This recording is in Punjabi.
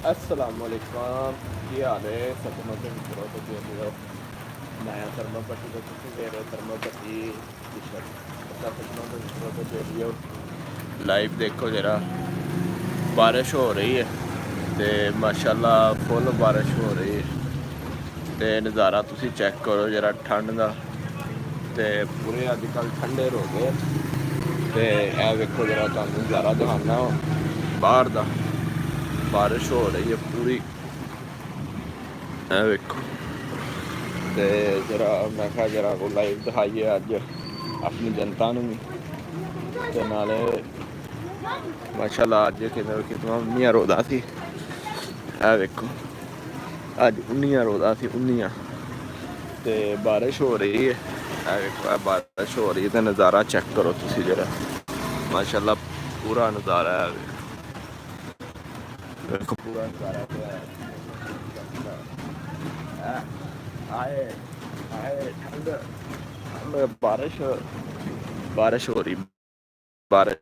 अस्सलामुअलैकुम, ਕੀ ਹਾਲ ਹੈ? ਸਤਿਨਾਮ ਦੇ ਮਿੱਤਰੋ ਤੇ ਜੀਓ ਨਇਆ ਧਰਮਪਤੀ ਦਾ ਤੁਸੀਂ ਦੇ ਰਹੇ ਧਰਮਪਤੀ ਸਤਿਨਾਮ ਦੇ ਮਿੱਤਰੋ ਤੇ ਜੀਓ ਲਾਈਵ ਦੇਖੋ ਜਰਾ ਬਾਰਿਸ਼ ਹੋ ਰਹੀ ਹੈ ਤੇ ਮਾਸ਼ਾਅੱਲਾ ਫੁੱਲ ਬਾਰਿਸ਼ ਹੋ ਰਹੀ ਹੈ ਤੇ ਨਜ਼ਾਰਾ ਤੁਸੀਂ ਚੈੱਕ ਕਰੋ ਜਰਾ ਠੰਡ ਦਾ ਤੇ ਪੂਰੇ ਅੱਜ ਕੱਲ੍ਹ ਠੰਡੇ ਹੋ ਗਏ ਤੇ ਇਹ ਵੇਖੋ ਜਰਾ ਤੁਹਾਨੂੰ ਨਜ਼ਾਰਾ ਦਿਖਾਉਣਾ ਬਾਹਰ ਦਾ ਬਾਰਿਸ਼ ਹੋ ਰਹੀ ਹੈ ਪੂਰੀ ਇਹ ਵੇਖੋ ਤੇ ਜਰਾ ਮੈਂ ਕਿਹਾ ਜਰਾ ਕੋ ਲਾਈਵ ਦਿਖਾਈਏ ਅੱਜ ਆਪਣੀ ਜਨਤਾ ਨੂੰ ਵੀ ਤੇ ਨਾਲੇ ਮਾਸ਼ਾਅੱਲਾ ਅੱਜ ਕਿਤਨਾ 19 ਰੋਜ਼ਾ ਸੀ ਇਹ ਵੇਖੋ ਅੱਜ 19 ਰੋਜ਼ਾ ਸੀ 19 ਤੇ ਬਾਰਿਸ਼ ਹੋ ਰਹੀ ਹੈ ਇਹ ਵੇਖੋ ਬਾਰਿਸ਼ ਹੋ ਰਹੀ ਹੈ ਤੇ ਨਜ਼ਾਰਾ ਚੈੱਕ ਕਰੋ ਤੁਸੀਂ ਜਰਾ ਮਾਸ਼ਾਅੱਲਾ ਪੂਰਾ ਨਜ਼ਾਰਾ ਹੈ ਵੇਖੋ ਪੂਰਾ ਨਜ਼ਾਰਾ आए आए ठंड बारिश बारिश हो रही बारिश